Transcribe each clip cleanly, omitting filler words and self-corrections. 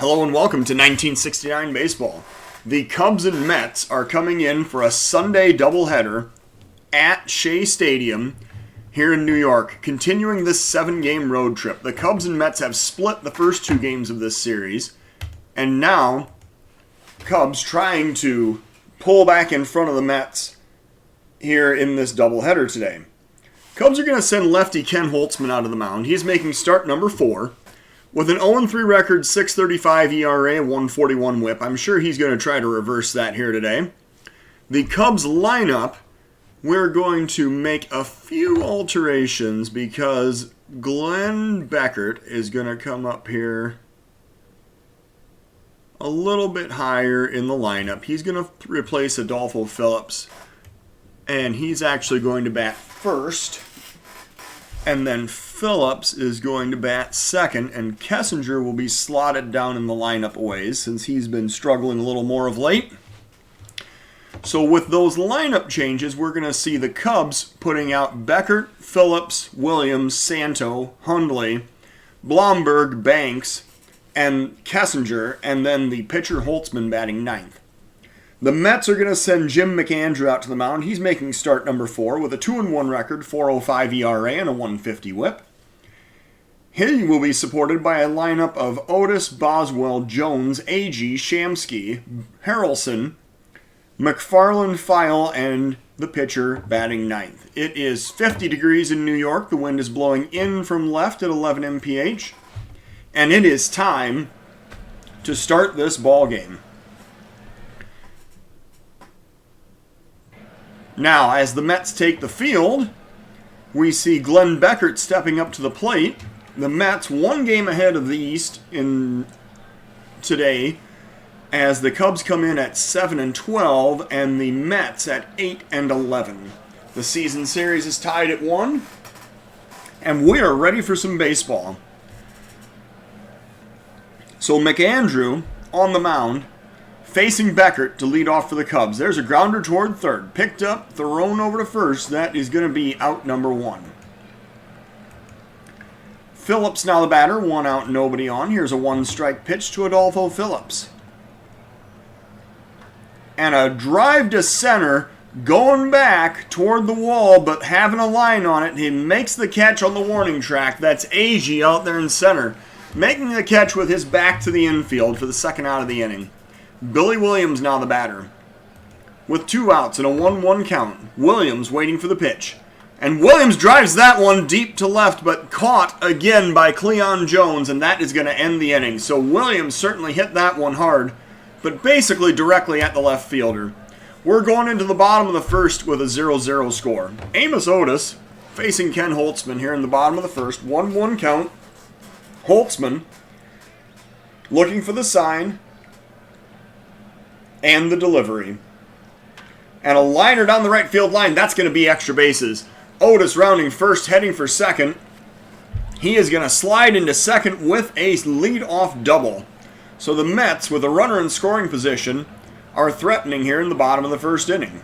Hello and welcome to 1969 baseball. The Cubs and Mets are coming in for a Sunday doubleheader at Shea Stadium here in New York, continuing this 7-game road trip. The Cubs and Mets have split the first 2 games of this series, and now Cubs trying to pull back in front of the Mets here in this doubleheader today. Cubs are going to send lefty Ken Holtzman out of the mound. He's making start number 4. With an 0-3 record, 6.35 ERA, 141 whip. I'm sure he's going to try to reverse that here today. The Cubs lineup, we're going to make a few alterations because Glenn Beckert is going to come up here a little bit higher in the lineup. He's going to replace Adolfo Phillips, and he's actually going to bat first. And then Phillips is going to bat second, and Kessinger will be slotted down in the lineup a ways since he's been struggling a little more of late. So with those lineup changes, we're going to see the Cubs putting out Beckert, Phillips, Williams, Santo, Hundley, Blomberg, Banks, and Kessinger, and then the pitcher Holtzman batting ninth. The Mets are going to send Jim McAndrew out to the mound. He's making start number 4 with a 2-1 record, 4.05 ERA, and a 150 whip. He will be supported by a lineup of Otis, Boswell, Jones, Agee, Shamsky, Harrelson, McFarland, File, and the pitcher batting ninth. It is 50 degrees in New York. The wind is blowing in from left at 11 mph. And it is time to start this ball game. Now, as the Mets take the field, we see Glenn Beckert stepping up to the plate. The Mets 1 game ahead of the East in today, as the Cubs come in at 7-12 and the Mets at 8-11. The season series is tied at 1, and we are ready for some baseball. So McAndrew on the mound, facing Beckert to lead off for the Cubs. There's a grounder toward third. Picked up, thrown over to first. That is going to be out number 1. Phillips now the batter. 1 out, nobody on. Here's a 1-strike pitch to Adolfo Phillips. And a drive to center, going back toward the wall, but having a line on it. He makes the catch on the warning track. That's Agee out there in center, making the catch with his back to the infield for the second out of the inning. Billy Williams now the batter. With 2 outs and a 1-1 count, Williams waiting for the pitch. And Williams drives that one deep to left, but caught again by Cleon Jones, and that is going to end the inning. So Williams certainly hit that one hard, but basically directly at the left fielder. We're going into the bottom of the first with a 0-0 score. Amos Otis facing Ken Holtzman here in the bottom of the first. 1-1 count. Holtzman looking for the sign and the delivery. And a liner down the right field line. That's going to be extra bases. Otis rounding first, heading for second. He is going to slide into second with a lead-off double. So the Mets, with a runner in scoring position, are threatening here in the bottom of the first inning.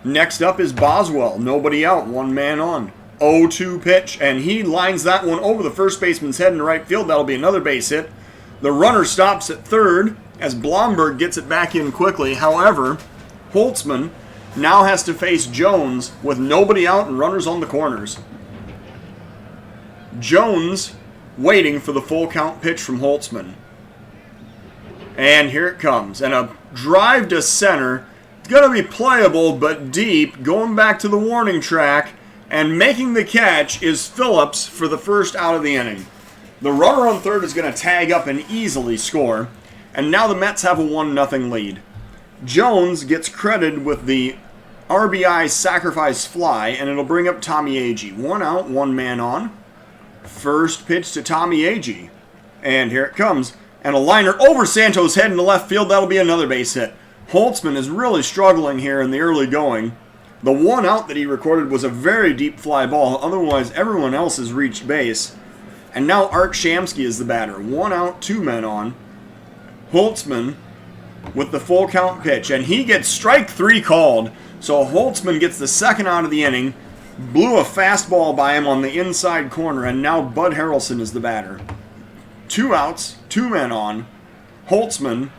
Next up is Boswell. Nobody out, 1 man on. 0-2 pitch, and he lines that one over the first baseman's head in the right field. That'll be another base hit. The runner stops at third as Blomberg gets it back in quickly. However, Holtzman now has to face Jones with nobody out and runners on the corners. Jones waiting for the full count pitch from Holtzman. And here it comes. And a drive to center. It's going to be playable but deep. Going back to the warning track. And making the catch is Phillips for the first out of the inning. The runner on third is going to tag up and easily score. And now the Mets have a 1-0 lead. Jones gets credited with the RBI sacrifice fly, and it'll bring up Tommy Agee. 1 out, 1 man on. First pitch to Tommy Agee. And here it comes. And a liner over Santo's head in the left field. That'll be another base hit. Holtzman is really struggling here in the early going. The 1 out that he recorded was a very deep fly ball. Otherwise, everyone else has reached base. And now Art Shamsky is the batter. 1 out, 2 men on. Holtzman with the full count pitch. And he gets strike 3 called. So Holtzman gets the second out of the inning. Blew a fastball by him on the inside corner. And now Bud Harrelson is the batter. 2 outs, 2 men on. Holtzman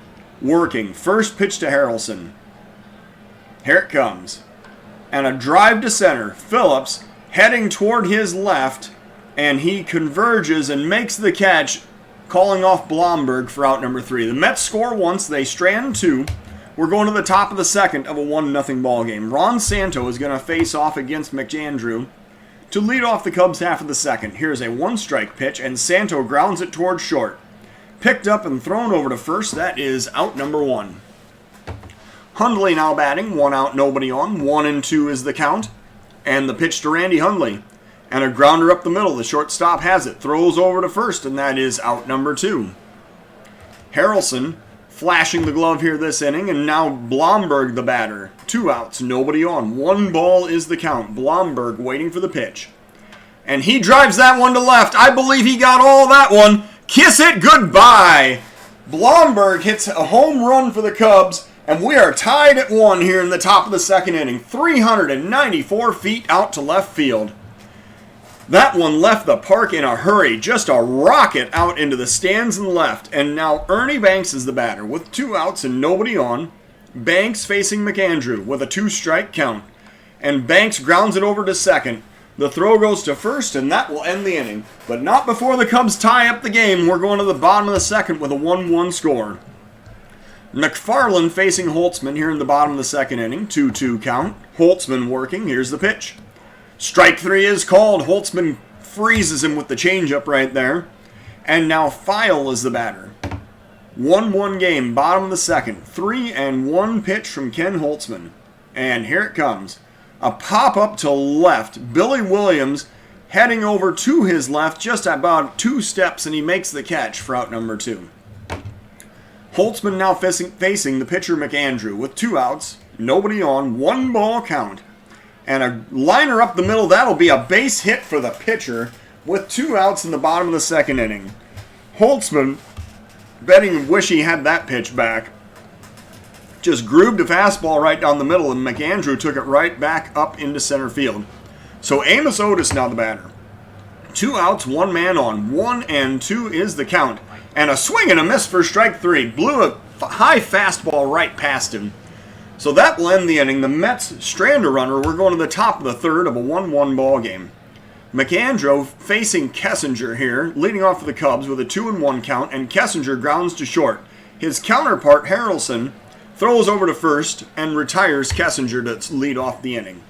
working. First pitch to Harrelson. Here it comes. And a drive to center. Phillips heading toward his left, and he converges and makes the catch, calling off Blomberg for out number 3. The Mets score once, they strand 2. We're going to the top of the second of a 1-0 ball game. Ron Santo is going to face off against McAndrew to lead off the Cubs half of the second. Here's a 1-strike pitch, and Santo grounds it toward short. Picked up and thrown over to first. That is out number 1. Hundley now batting. 1 out, nobody on. 1-2 is the count. And the pitch to Randy Hundley. And a grounder up the middle. The shortstop has it. Throws over to first, and that is out number 2. Harrelson flashing the glove here this inning, and now Blomberg the batter. 2 outs, nobody on. 1 ball is the count. Blomberg waiting for the pitch. And he drives that one to left. I believe he got all that one. Kiss it goodbye. Blomberg hits a home run for the Cubs, and we are tied at 1 here in the top of the second inning. 394 feet out to left field. That one left the park in a hurry. Just a rocket out into the stands and left. And now Ernie Banks is the batter with 2 outs and nobody on. Banks facing McAndrew with a 2-strike count. And Banks grounds it over to second. The throw goes to first, and that will end the inning. But not before the Cubs tie up the game. We're going to the bottom of the second with a 1-1 score. McFarland facing Holtzman here in the bottom of the second inning. 2-2 count. Holtzman working. Here's the pitch. Strike 3 is called. Holtzman freezes him with the changeup right there. And now File is the batter. 1-1 game, bottom of the second. 3-1 pitch from Ken Holtzman. And here it comes. A pop-up to left. Billy Williams heading over to his left just about 2 steps, and he makes the catch for out number 2. Holtzman now facing the pitcher McAndrew with 2 outs, nobody on, 1 ball count. And a liner up the middle. That'll be a base hit for the pitcher with 2 outs in the bottom of the second inning. Holtzman, betting wish he had that pitch back, just grooved a fastball right down the middle, and McAndrew took it right back up into center field. So Amos Otis now the batter. 2 outs, 1 man on. 1-2 is the count. And a swing and a miss for strike 3. Blew a high fastball right past him. So that will end the inning. The Mets strand a runner. We're going to the top of the third of a 1-1 ball game. McAndrew facing Kessinger here, leading off for the Cubs with a 2-1 count, and Kessinger grounds to short. His counterpart, Harrelson, throws over to first and retires Kessinger to lead off the inning.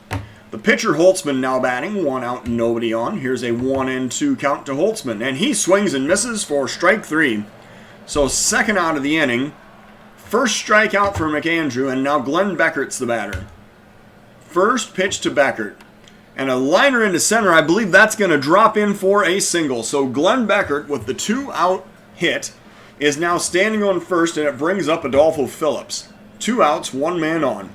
The pitcher Holtzman now batting, 1 out and nobody on. Here's a 1-2 count to Holtzman, and he swings and misses for strike 3. So second out of the inning. First strikeout for McAndrew, and now Glenn Beckert's the batter. First pitch to Beckert. And a liner into center, I believe that's going to drop in for a single. So Glenn Beckert with the 2-out hit is now standing on first, and it brings up Adolfo Phillips. 2 outs, 1 man on.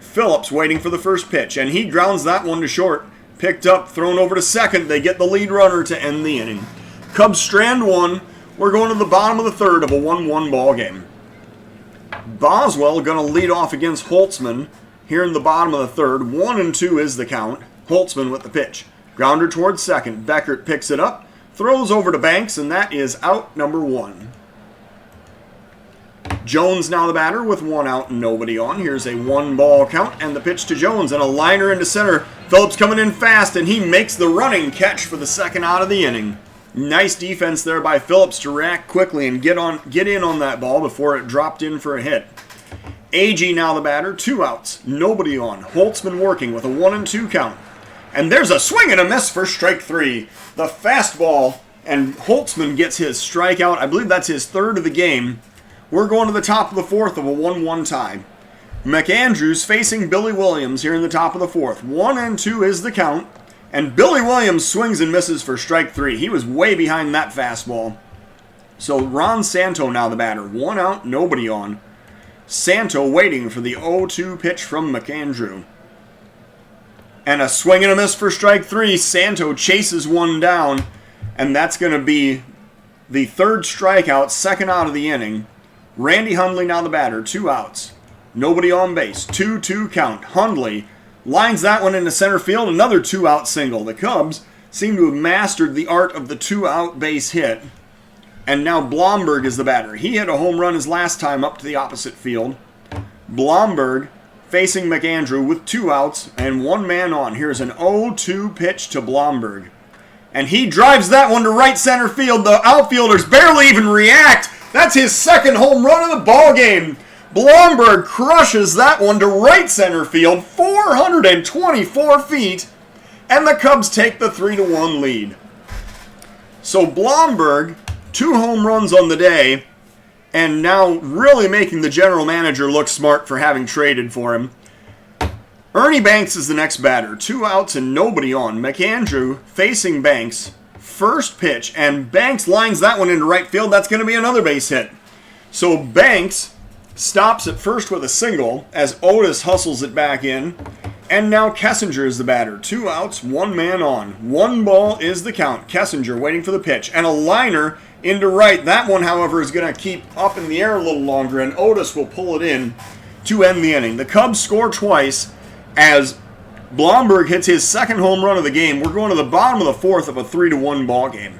Phillips waiting for the first pitch, and he grounds that one to short. Picked up, thrown over to second. They get the lead runner to end the inning. Cubs strand 1. We're going to the bottom of the third of a 1-1 ball game. Boswell going to lead off against Holtzman here in the bottom of the third. 1-2 is the count. Holtzman with the pitch. Grounder towards second. Beckert picks it up, throws over to Banks, and that is out number 1. Jones now the batter with 1 out and nobody on. Here's a 1 ball count, and the pitch to Jones, and a liner into center. Phillips coming in fast, and he makes the running catch for the second out of the inning. Nice defense there by Phillips to react quickly and get in on that ball before it dropped in for a hit. Agee now the batter, 2 outs, nobody on. Holtzman working with a 1-2 count. And there's a swing and a miss for strike 3. The fastball, and Holtzman gets his strikeout. I believe that's his 3rd of the game. We're going to the top of the 4th of a 1-1 tie. McAndrews facing Billy Williams here in the top of the 4th. 1-2 is the count. And Billy Williams swings and misses for strike 3. He was way behind that fastball. So Ron Santo now the batter. 1 out, nobody on. Santo waiting for the 0-2 pitch from McAndrew. And a swing and a miss for strike 3. Santo chases one down. And that's going to be the 3rd strikeout, 2nd out of the inning. Randy Hundley now the batter. 2 outs. Nobody on base. 2-2 count. Hundley lines that one into center field. Another 2-out single. The Cubs seem to have mastered the art of the 2-out base hit. And now Blomberg is the batter. He hit a home run his last time up to the opposite field. Blomberg facing McAndrew with 2 outs and 1 man on. Here's an 0-2 pitch to Blomberg. And he drives that one to right center field. The outfielders barely even react. That's his second home run of the ball game. Blomberg crushes that one to right center field, 424 feet. And the Cubs take the 3-1 lead. So Blomberg, 2 home runs on the day, and now really making the general manager look smart for having traded for him. Ernie Banks is the next batter. 2 outs and nobody on. McAndrew facing Banks. First pitch, and Banks lines that one into right field. That's going to be another base hit. So Banks stops at first with a single as Otis hustles it back in. And now Kessinger is the batter. 2 outs, 1 man on. 1 ball is the count. Kessinger waiting for the pitch. And a liner into right. That one, however, is going to keep up in the air a little longer, and Otis will pull it in to end the inning. The Cubs score twice as Blomberg hits his second home run of the game. We're going to the bottom of the 4th of a 3-1 ball game.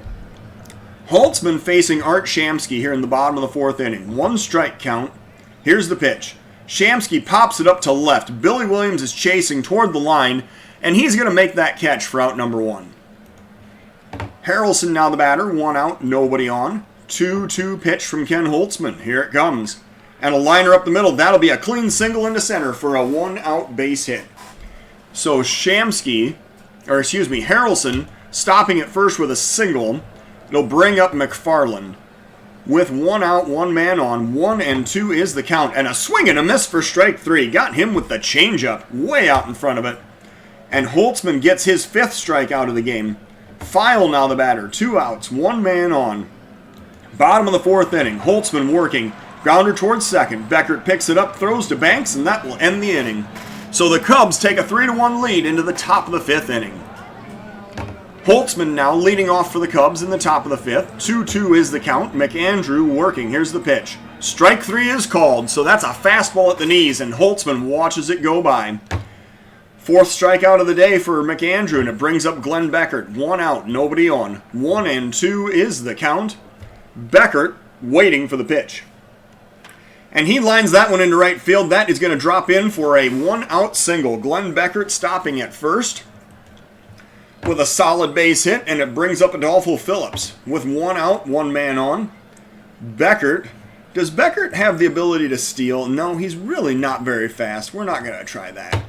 Holtzman facing Art Shamsky here in the bottom of the 4th inning. 1 strike count. Here's the pitch. Shamsky pops it up to left. Billy Williams is chasing toward the line, and he's going to make that catch for out number 1. Harrelson now the batter. 1 out, nobody on. 2-2 pitch from Ken Holtzman. Here it comes. And a liner up the middle. That'll be a clean single into center for a 1-out base hit. So Harrelson stopping at first with a single. It'll bring up McFarland. With 1 out, 1 man on. 1-2 is the count. And a swing and a miss for strike 3. Got him with the changeup way out in front of it. And Holtzman gets his 5th strikeout of the game. File now the batter. 2 outs, 1 man on. Bottom of the 4th inning. Holtzman working. Grounder towards second. Beckert picks it up, throws to Banks, and that will end the inning. So the Cubs take a 3-1 lead into the top of the 5th inning. Holtzman now leading off for the Cubs in the top of the 5th. 2-2 is the count. McAndrew working. Here's the pitch. Strike 3 is called, so that's a fastball at the knees, and Holtzman watches it go by. 4th strikeout of the day for McAndrew, and it brings up Glenn Beckert. 1 out, nobody on. 1-2 is the count. Beckert waiting for the pitch. And he lines that one into right field. That is going to drop in for a 1-out single. Glenn Beckert stopping at first with a solid base hit, and it brings up Adolfo Phillips with 1 out, 1 man on. Beckert. Does Beckert have the ability to steal? No, he's really not very fast. We're not going to try that.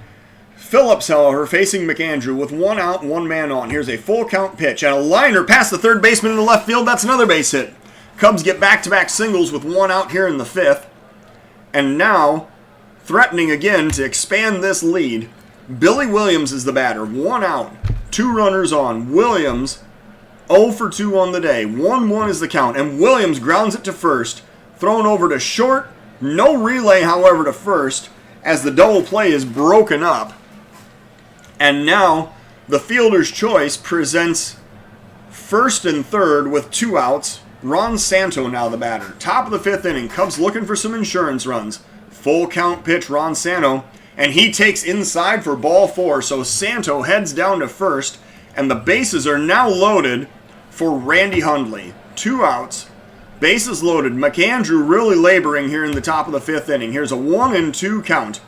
Phillips, however, facing McAndrew with 1 out, 1 man on. Here's a full count pitch and a liner past the third baseman in the left field. That's another base hit. Cubs get back-to-back singles with 1 out here in the 5th. And now, threatening again to expand this lead, Billy Williams is the batter. 1 out, 2 runners on. Williams 0 for 2 on the day. 1-1 is the count. And Williams grounds it to first. Thrown over to short. No relay, however, to first as the double play is broken up. And now the fielder's choice presents first and third with 2 outs. Ron Santo now the batter. Top of the 5th inning. Cubs looking for some insurance runs. Full count pitch, Ron Santo. And he takes inside for ball 4. So Santo heads down to first. And the bases are now loaded for Randy Hundley. 2 outs. Bases loaded. McAndrew really laboring here in the top of the 5th inning. Here's a 1-2 count.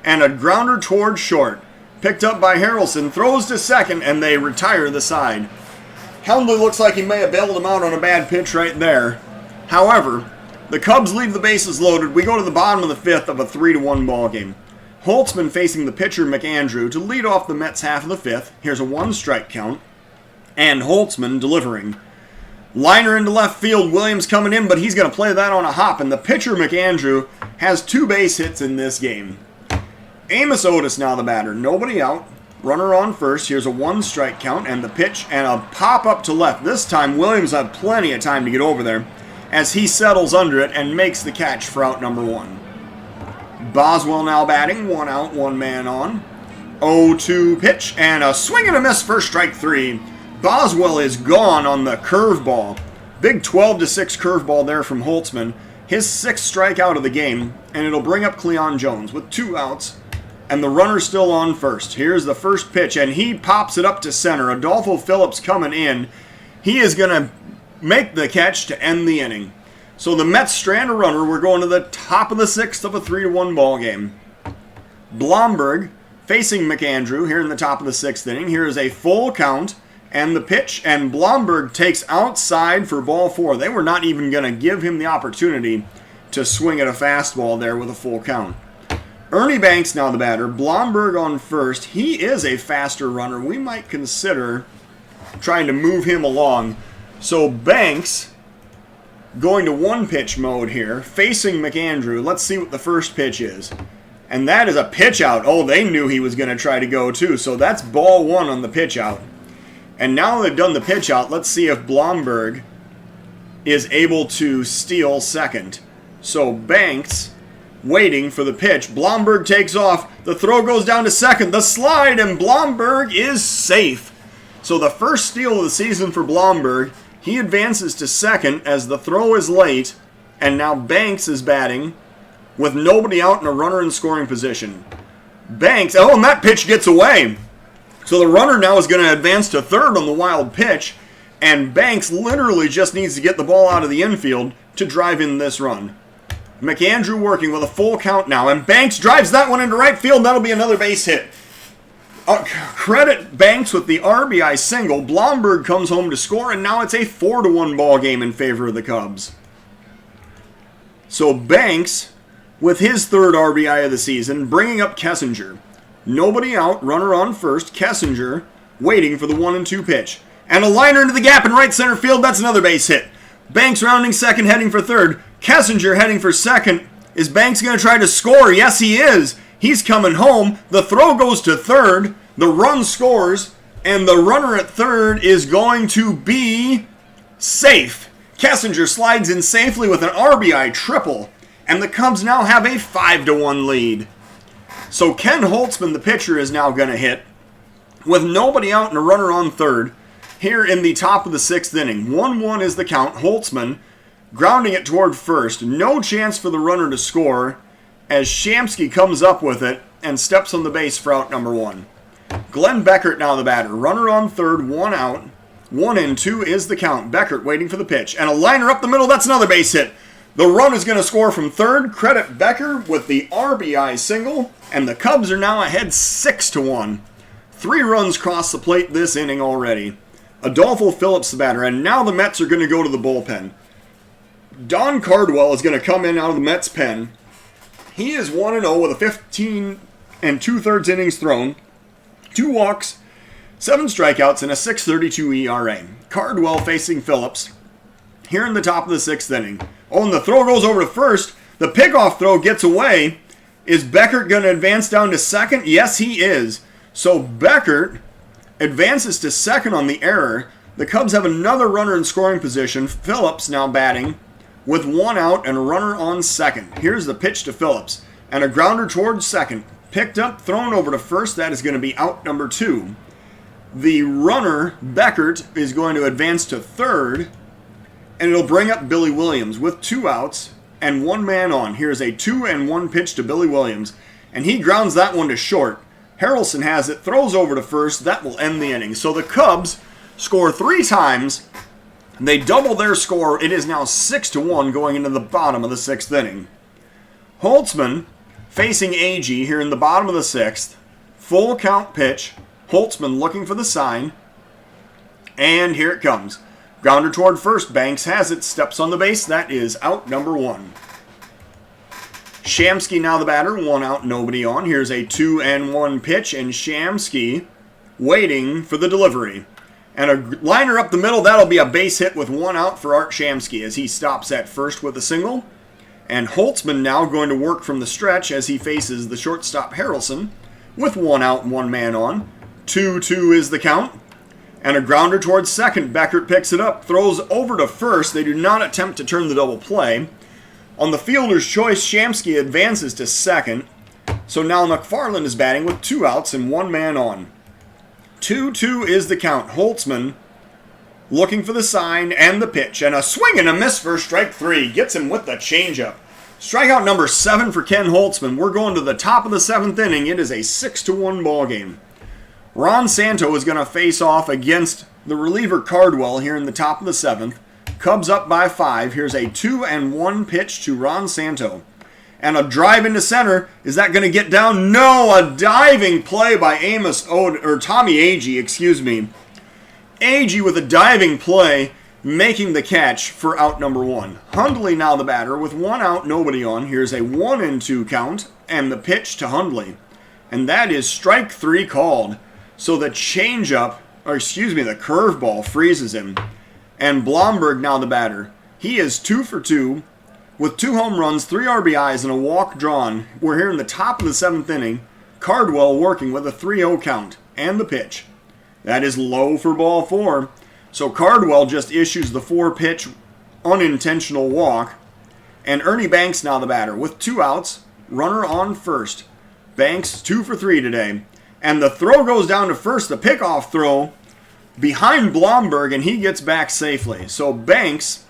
And a grounder towards short. Picked up by Harrelson. Throws to second, and they retire the side. Hundley looks like he may have bailed him out on a bad pitch right there. However, the Cubs leave the bases loaded. We go to the bottom of the 5th of a 3-1 ball game. Holtzman facing the pitcher McAndrew to lead off the Mets half of the 5th. Here's a 1-strike count. And Holtzman delivering. Liner into left field. Williams coming in, but he's going to play that on a hop. And the pitcher McAndrew has 2 base hits in this game. Amos Otis now the batter. Nobody out. Runner on first. Here's a 1-strike count and the pitch and a pop up to left. This time Williams had plenty of time to get over there as he settles under it and makes the catch for out number 1. Boswell now batting. 1 out, 1 man on. 0-2 pitch and a swing and a miss for strike 3. Boswell is gone on the curveball. Big 12-6 curveball there from Holtzman. His 6th strikeout of the game, and it'll bring up Cleon Jones with 2 outs. And the runner's still on first. Here's the first pitch, and he pops it up to center. Adolfo Phillips coming in. He is going to make the catch to end the inning. So the Mets strand a runner. We're going to the top of the 6th of a 3-1 ball game. Blomberg facing McAndrew here in the top of the 6th inning. Here is a full count and the pitch, and Blomberg takes outside for ball 4. They were not even going to give him the opportunity to swing at a fastball there with a full count. Ernie Banks now the batter. Blomberg on first. He is a faster runner. We might consider trying to move him along. So Banks going to one-pitch mode here, facing McAndrew. Let's see what the first pitch is. And that is a pitch out. Oh, they knew he was going to try to go too. So that's ball 1 on the pitch out. And now they've done the pitch out, let's see if Blomberg is able to steal second. So Banks waiting for the pitch. Blomberg takes off. The throw goes down to second. The slide, and Blomberg is safe. So the first steal of the season for Blomberg. He advances to second as the throw is late. And now Banks is batting with nobody out and a runner in scoring position. Banks, oh, and that pitch gets away. So the runner now is going to advance to third on the wild pitch. And Banks literally just needs to get the ball out of the infield to drive in this run. McAndrew working with a full count now. And Banks drives that one into right field. That'll be another base hit. Credit Banks with the RBI single. Blomberg comes home to score. And now it's a 4-1 ball game in favor of the Cubs. So Banks with his third RBI of the season, bringing up Kessinger. Nobody out, runner on first. Kessinger waiting for the 1-2 pitch. And a liner into the gap in right center field. That's another base hit. Banks rounding second, heading for third. Kessinger heading for second. Is Banks going to try to score? Yes, he is. He's coming home. The throw goes to third. The run scores. And the runner at third is going to be safe. Kessinger slides in safely with an RBI triple. And the Cubs now have a 5-1 lead. So Ken Holtzman, the pitcher, is now going to hit with nobody out and a runner on third here in the top of the 6th inning. 1-1 is the count. Holtzman grounding it toward first. No chance for the runner to score as Shamsky comes up with it and steps on the base for out number 1. Glenn Beckert now the batter. Runner on third, 1 out. 1-2 is the count. Beckert waiting for the pitch. And a liner up the middle. That's another base hit. The run is going to score from third. Credit Becker with the RBI single. And the Cubs are now ahead 6-1. 3 runs cross the plate this inning already. Adolfo Phillips the batter. And now the Mets are going to go to the bullpen. Don Cardwell is going to come in out of the Mets pen. He is 1-0 with a 15 2/3 innings thrown. 2 walks, 7 strikeouts, and a 6.32 ERA. Cardwell facing Phillips here in the top of the 6th inning. Oh, and the throw goes over to first. The pickoff throw gets away. Is Beckert going to advance down to second? Yes, he is. So Beckert advances to second on the error. The Cubs have another runner in scoring position. Phillips now batting with 1 out and a runner on second. Here's the pitch to Phillips. And a grounder towards second. Picked up, thrown over to first. That is going to be out number 2. The runner, Beckert, is going to advance to third. And it'll bring up Billy Williams with 2 outs and 1 man on. Here's a 2-1 pitch to Billy Williams. And he grounds that one to short. Harrelson has it, throws over to first. That will end the inning. So the Cubs score 3 times. They double their score. It is now 6-1 going into the bottom of the 6th inning. Holtzman facing Agee here in the bottom of the 6th. Full count pitch. Holtzman looking for the sign. And here it comes. Grounder toward first. Banks has it. Steps on the base. That is out number 1. Shamsky now the batter. 1 out, nobody on. Here's a 2-1 pitch. And Shamsky waiting for the delivery. And a liner up the middle. That'll be a base hit with 1 out for Art Shamsky as he stops at first with a single. And Holtzman now going to work from the stretch as he faces the shortstop Harrelson with 1 out and 1 man on. 2-2 is the count. And a grounder towards second. Beckert picks it up, throws over to first. They do not attempt to turn the double play. On the fielder's choice, Shamsky advances to second. So now McFarland is batting with 2 outs and 1 man on. 2-2 is the count. Holtzman looking for the sign and the pitch. And a swing and a miss for strike 3. Gets him with the changeup. Strikeout number 7 for Ken Holtzman. We're going to the top of the 7th inning. It is a 6-1 ball game. Ron Santo is going to face off against the reliever Cardwell here in the top of the 7th. Cubs up by 5. Here's a 2-1 pitch to Ron Santo. And a drive into center. Is that going to get down? No, a diving play by Amos Otis, or Tommy Agee, excuse me. Agee with a diving play, making the catch for out number 1. Hundley now the batter with 1 out, nobody on. Here's a 1-2 count, and the pitch to Hundley. And that is strike 3 called. So the changeup, or excuse me, the curveball freezes him. And Blomberg now the batter. He is 2 for 2 with 2 home runs, 3 RBIs, and a walk drawn. We're here in the top of the 7th inning. Cardwell working with a 3-0 count. And the pitch. That is low for ball 4. So Cardwell just issues the 4-pitch unintentional walk. And Ernie Banks now the batter with 2 outs. Runner on first. Banks 2 for 3 today. And the throw goes down to first. The pickoff throw behind Blomberg, and he gets back safely. So Banks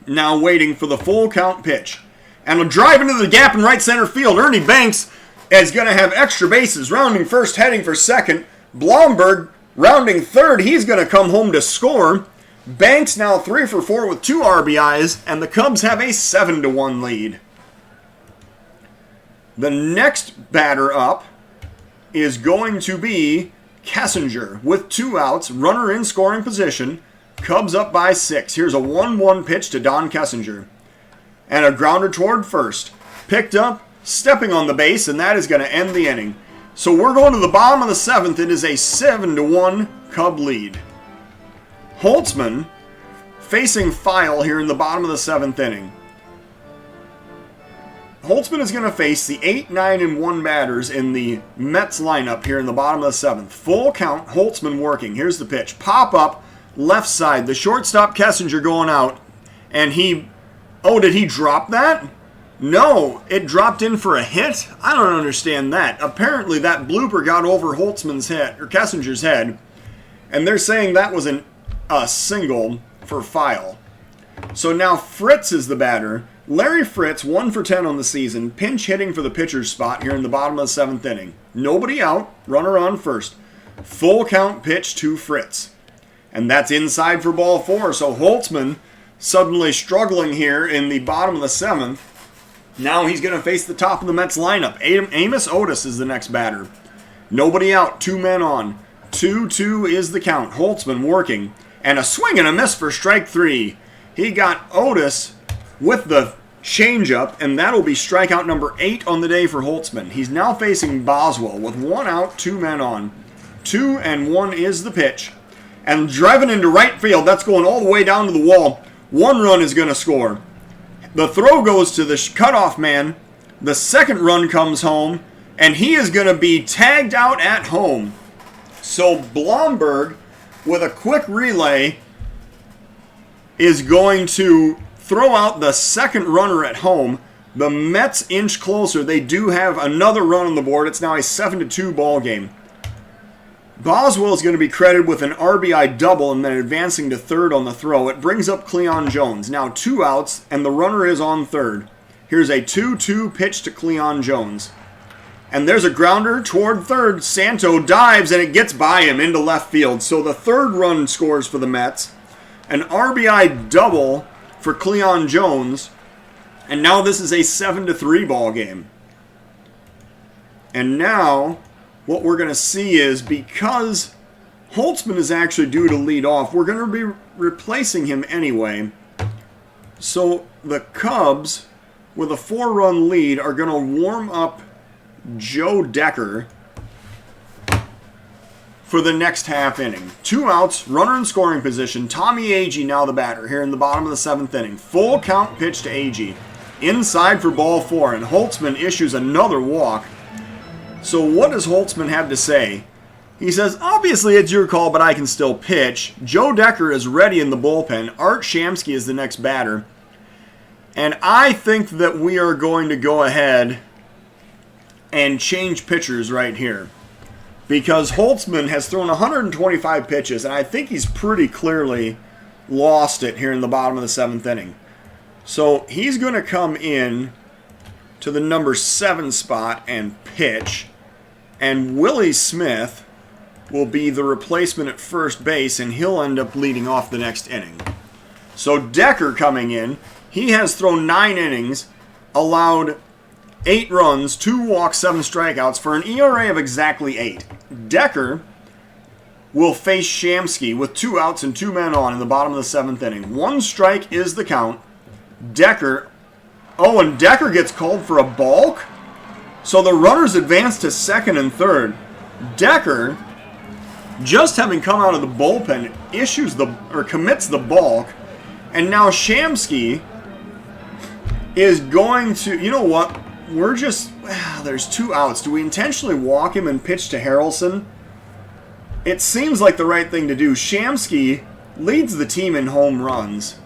now waiting for the full count pitch. And a drive into the gap in right center field. Ernie Banks is going to have extra bases. Rounding first, heading for second. Blomberg rounding third. He's going to come home to score. Banks now 3 for 4 with 2 RBIs. And the Cubs have a 7-1 lead. The next batter up is going to be Kessinger with 2 outs, runner in scoring position. Cubs up by 6. Here's a 1-1 pitch to Don Kessinger. And a grounder toward first. Picked up, stepping on the base, and that is going to end the inning. So we're going to the bottom of the 7th. It is a 7-1 Cub lead. Holtzman facing File here in the bottom of the 7th inning. Holtzman is going to face the 8, 9, and 1 batters in the Mets lineup here in the bottom of the 7th. Full count, Holtzman working. Here's the pitch. Pop up, left side. The shortstop Kessinger going out. And did he drop that? No, it dropped in for a hit? I don't understand that. Apparently that blooper got over Holtzman's head, or Kessinger's head. And they're saying that was a single for File. So now Fritz is the batter. Larry Fritz, 1 for 10 on the season, pinch hitting for the pitcher's spot here in the bottom of the 7th inning. Nobody out, runner on first. Full count pitch to Fritz. And that's inside for ball 4. So Holtzman suddenly struggling here in the bottom of the 7th. Now he's going to face the top of the Mets lineup. Amos Otis is the next batter. Nobody out, 2 men on. 2-2 is the count. Holtzman working. And a swing and a miss for strike 3. He got Otis with the changeup, and that'll be strikeout number 8 on the day for Holtzman. He's now facing Boswell with 1 out, 2 men on. 2-1 is the pitch. And driving into right field, that's going all the way down to the wall. 1 run is going to score. The throw goes to the cutoff man. The second run comes home, and he is going to be tagged out at home. So Blomberg, with a quick relay, is going to throw out the second runner at home. The Mets inch closer. They do have another run on the board. It's now a 7-2 ball game. Boswell is going to be credited with an RBI double and then advancing to third on the throw. It brings up Cleon Jones. Now 2 outs, and the runner is on third. Here's a 2-2 pitch to Cleon Jones. And there's a grounder toward third. Santo dives, and it gets by him into left field. So the third run scores for the Mets. An RBI double for Cleon Jones. And now this is a 7-3 ball game. And now what we're going to see is, because Holtzman is actually due to lead off, we're going to be replacing him anyway. So the Cubs, with a 4-run lead, are going to warm up Joe Decker for the next half inning. 2 outs, runner in scoring position. Tommy Agee now the batter here in the bottom of the 7th inning. Full count pitch to Agee. Inside for ball 4, and Holtzman issues another walk. So what does Holtzman have to say? He says, obviously it's your call, but I can still pitch. Joe Decker is ready in the bullpen. Art Shamsky is the next batter. And I think that we are going to go ahead and change pitchers right here. Because Holtzman has thrown 125 pitches, and I think he's pretty clearly lost it here in the bottom of the 7th inning. So he's going to come in to the number 7 spot and pitch. And Willie Smith will be the replacement at first base, and he'll end up leading off the next inning. So Decker coming in. He has thrown 9 innings, allowed 8 runs, 2 walks, 7 strikeouts for an ERA of exactly 8. Decker will face Shamsky with 2 outs and 2 men on in the bottom of the 7th inning. 1 strike is the count. Decker, and Decker gets called for a balk? So the runners advance to second and third. Decker, just having come out of the bullpen, commits the balk, and now Shamsky is going to, you know what, there's 2 outs. Do we intentionally walk him and pitch to Harrelson? It seems like the right thing to do. Shamsky leads the team in home runs.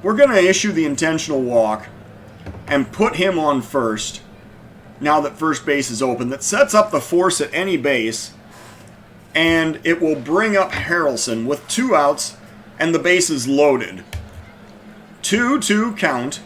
We're going to issue the intentional walk and put him on first now that first base is open. That sets up the force at any base, and it will bring up Harrelson with 2 outs and the bases loaded. 2-2 count.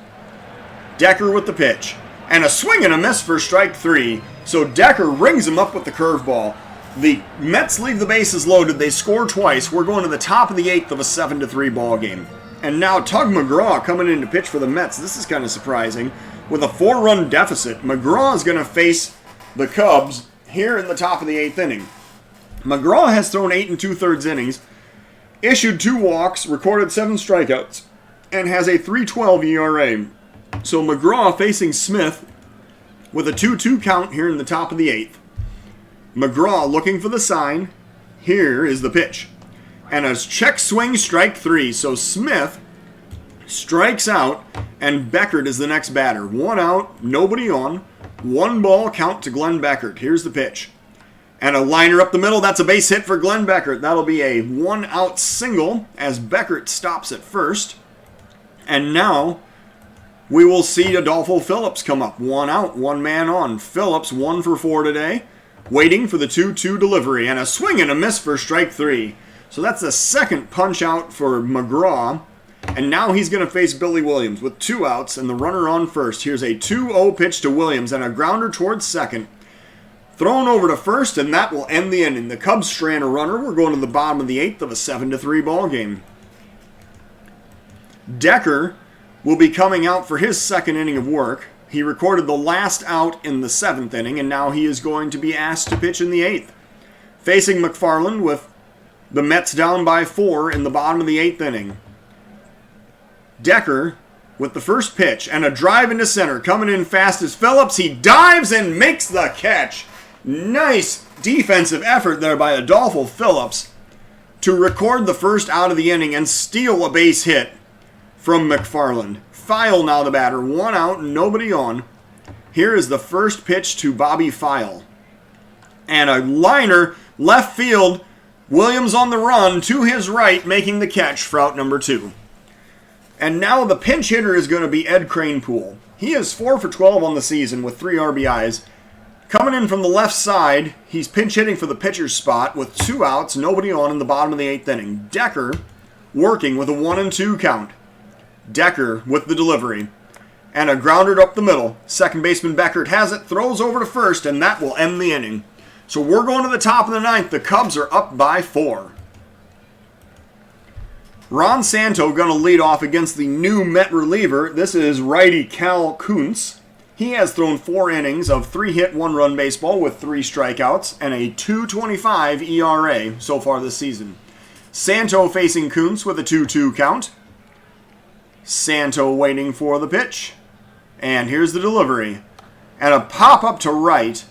Decker with the pitch. And a swing and a miss for strike 3. So Decker rings him up with the curveball. The Mets leave the bases loaded. They score twice. We're going to the top of the 8th of a 7-3 ball game. And now Tug McGraw coming in to pitch for the Mets. This is kind of surprising. With a 4-run deficit, McGraw is going to face the Cubs here in the top of the 8th inning. McGraw has thrown 8 2/3 innings, issued 2 walks, recorded 7 strikeouts, and has a 3.12 ERA. So McGraw facing Smith with a 2-2 count here in the top of the 8th. McGraw looking for the sign. Here is the pitch. And a check swing, strike 3. So Smith strikes out, and Beckert is the next batter. 1 out, nobody on. 1 ball count to Glenn Beckert. Here's the pitch. And a liner up the middle. That's a base hit for Glenn Beckert. That'll be a 1-out single as Beckert stops at first. And now we will see Adolfo Phillips come up. 1 out, 1 man on. Phillips 1 for 4 today. Waiting for the 2-2 delivery. And a swing and a miss for strike 3. So that's the second punch out for McGraw. And now he's going to face Billy Williams with 2 outs and the runner on first. Here's a 2-0 pitch to Williams and a grounder towards second. Thrown over to first, and that will end the inning. The Cubs strand a runner. We're going to the bottom of the 8th of a 7-3 ball game. Decker will be coming out for his second inning of work. He recorded the last out in the 7th inning, and now he is going to be asked to pitch in the 8th. Facing McFarland with the Mets down by 4 in the bottom of the 8th inning. Decker with the first pitch and a drive into center. Coming in fast as Phillips. He dives and makes the catch. Nice defensive effort there by Adolfo Phillips to record the first out of the inning and steal a base hit from McFarland. File now the batter. 1 out, nobody on. Here is the first pitch to Bobby File. And a liner left field. Williams on the run to his right, making the catch for out number 2. And now the pinch hitter is going to be Ed Kranepool. He is 4 for 12 on the season with 3 RBIs. Coming in from the left side, he's pinch hitting for the pitcher's spot with 2 outs, nobody on in the bottom of the 8th inning. Decker working with a 1-2 count. Decker with the delivery. And a grounder up the middle. Second baseman Beckert has it, throws over to first, and that will end the inning. So we're going to the top of the 9th. The Cubs are up by 4. Ron Santo going to lead off against the new Met reliever. This is righty Cal Kuntz. He has thrown 4 innings of 3-hit, 1-run baseball with 3 strikeouts and a 2.25 ERA so far this season. Santo facing Kuntz with a 2-2 count. Santo waiting for the pitch. And here's the delivery. And a pop up to right.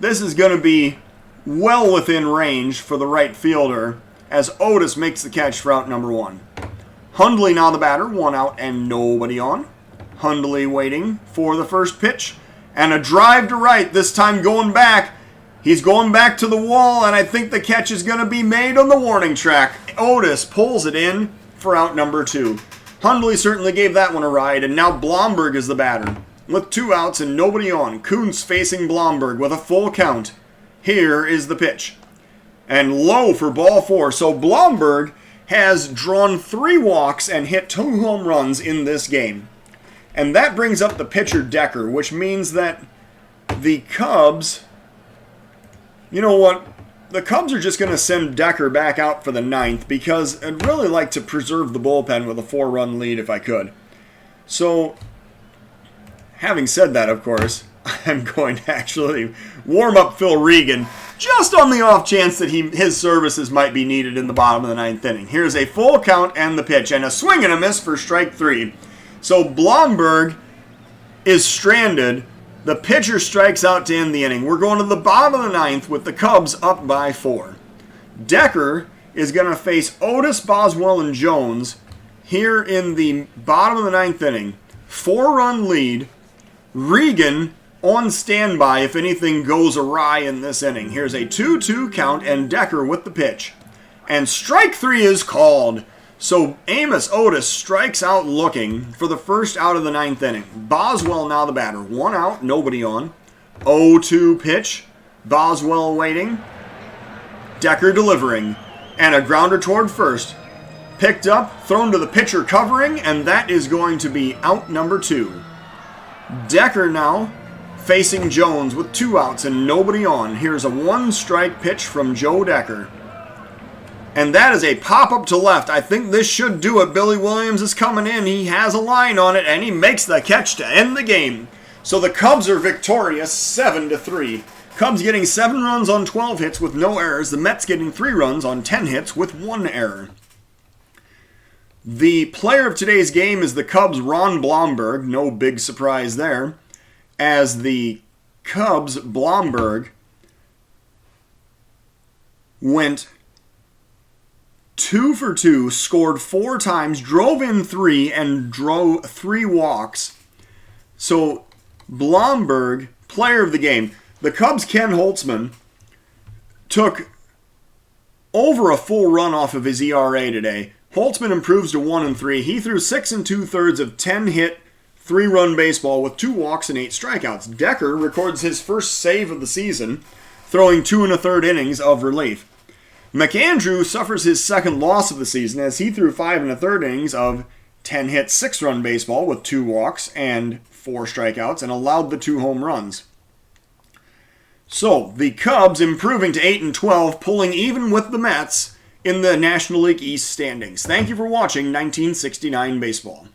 This is going to be well within range for the right fielder as Otis makes the catch for out number 1. Hundley now the batter, 1 out and nobody on. Hundley waiting for the first pitch. And a drive to right, this time going back. He's going back to the wall, and I think the catch is going to be made on the warning track. Otis pulls it in for out number 2. Hundley certainly gave that one a ride, and now Blomberg is the batter. With 2 outs and nobody on, Kuntz facing Blomberg with a full count. Here is the pitch. And low for ball 4. So Blomberg has drawn 3 walks and hit 2 home runs in this game. And that brings up the pitcher Decker, which means that the Cubs, you know what? the Cubs are just going to send Decker back out for the 9th because I'd really like to preserve the bullpen with a 4-run lead if I could. So, having said that, of course, I'm going to actually warm up Phil Regan just on the off chance that his services might be needed in the bottom of the 9th inning. Here's a full count and the pitch, and a swing and a miss for strike 3. So Blomberg is stranded. The pitcher strikes out to end the inning. We're going to the bottom of the 9th with the Cubs up by 4. Decker is going to face Otis, Boswell, and Jones here in the bottom of the 9th inning. 4-run lead. Regan on standby if anything goes awry in this inning. Here's a 2-2 count and Decker with the pitch. And strike 3 is called. So Amos Otis strikes out looking for the first out of the 9th inning. Boswell now the batter. 1 out, nobody on. 0-2 pitch. Boswell waiting. Decker delivering. And a grounder toward first. Picked up, thrown to the pitcher covering, and that is going to be out number 2. Decker now facing Jones with 2 outs and nobody on. Here's a 1-strike pitch from Joe Decker. And that is a pop-up to left. I think this should do it. Billy Williams is coming in. He has a line on it, and he makes the catch to end the game. So the Cubs are victorious 7-3. Cubs getting 7 runs on 12 hits with no errors. The Mets getting 3 runs on 10 hits with 1 error. The player of today's game is the Cubs' Ron Blomberg. No big surprise there. As the Cubs, Blomberg went 2 for 2, scored 4 times, drove in 3, and drove 3 walks. So, Blomberg, player of the game. The Cubs' Ken Holtzman took over a full run off of his ERA today. Holtzman improves to 1-3. He threw 6 2/3 of 10-hit, 3-run baseball with 2 walks and 8 strikeouts. Decker records his first save of the season, throwing 2 1/3 innings of relief. McAndrew suffers his second loss of the season as he threw 5 1/3 innings of 10-hit, 6-run baseball with 2 walks and 4 strikeouts and allowed the 2 home runs. So, the Cubs improving to 8-12, pulling even with the Mets in the National League East standings. Thank you for watching 1969 Baseball.